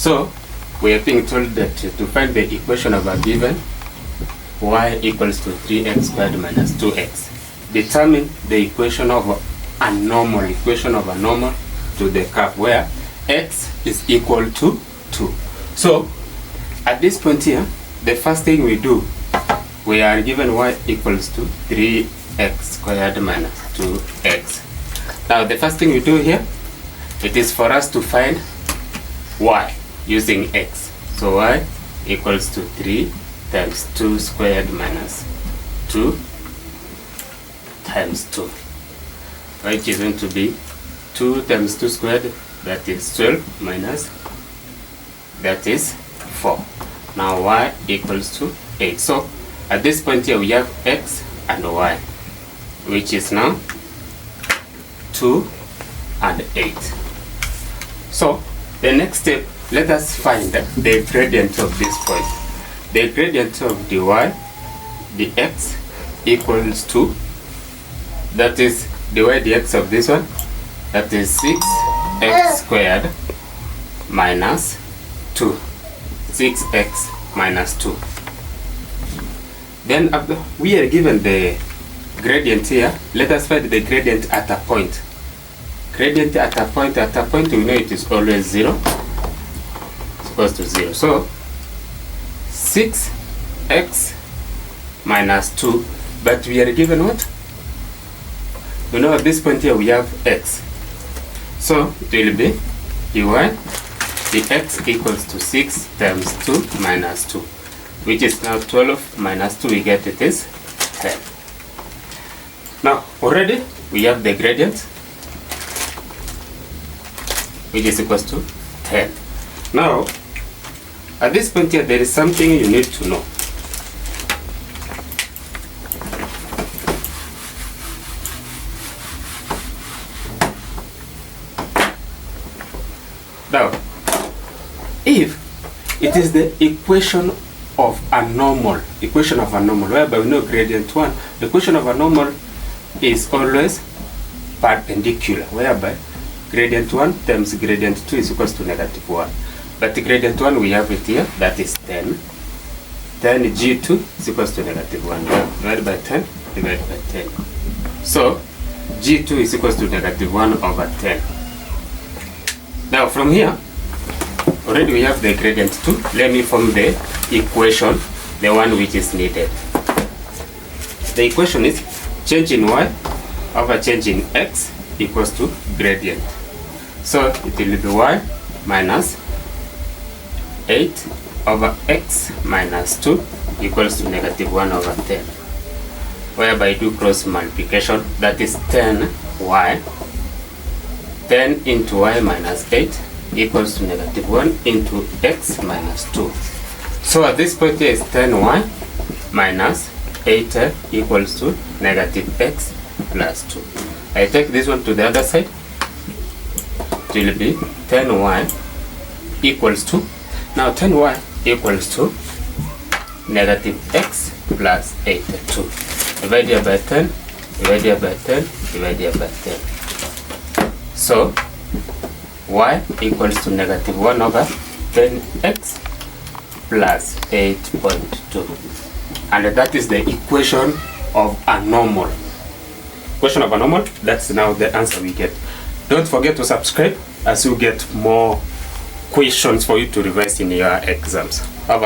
So we are being told that to find the equation of a given y equals to 3x squared minus 2x, determine the equation of a normal to the curve where x is equal to 2. So at this point here, the first thing we do, we are given y equals to 3x squared minus 2x. Now the first thing we do here, it is for us to find y using x. So y equals to 3 times 2 squared minus 2 times 2, which is going to be 2 times 2 squared, that is 12, minus, that is 4. Now y equals to 8. So at this point here we have x and y, which is now 2 and 8. So the next step, let us find the gradient of this point. The gradient of the y, the x equals to, that is the y dx of this one, that is 6x squared minus 2. 6x minus 2. Then after we are given the gradient here, let us find the gradient at a point. Gradient at a point, we know it is always 0. It's equals to 0. So 6x minus 2, but we are given what? We know at this point here we have x. So it will be dy, the x equals to 6 times 2 minus 2, which is now 12 minus 2, we get it is 10. Now already we have the gradient, which is equals to 10. Now at this point here, there is something you need to know. Now, if it is the equation of a normal, whereby we know gradient 1, the equation of a normal is always perpendicular, whereby gradient 1 times gradient 2 is equals to negative 1. But the gradient 1, we have it here, that is 10. Then g2 is equals to negative 1. Divided by 10, divided by 10. So g2 is equals to negative 1 over 10. Now from here, already we have the gradient 2. Let me form the equation, the one which is needed. The equation is change in y over change in x equals to gradient. So it will be y minus 8 over x minus 2 equals to negative 1 over 10. Whereby I do cross multiplication, that is 10y. 10 into y minus 8 equals to negative 1 into x minus 2. So at this point here is 10y minus 8 equals to negative x plus 2. I take this one to the other side. It will be 10y equals to, now 10y equals to negative x plus 8, 2. Divided by 10, divided by 10, divided by 10. So y equals to negative 1 over 10x plus 8.2. And that is the equation of a normal. Equation of a normal, that's now the answer we get. Don't forget to subscribe as you get more questions for you to revise in your exams. Bye-bye.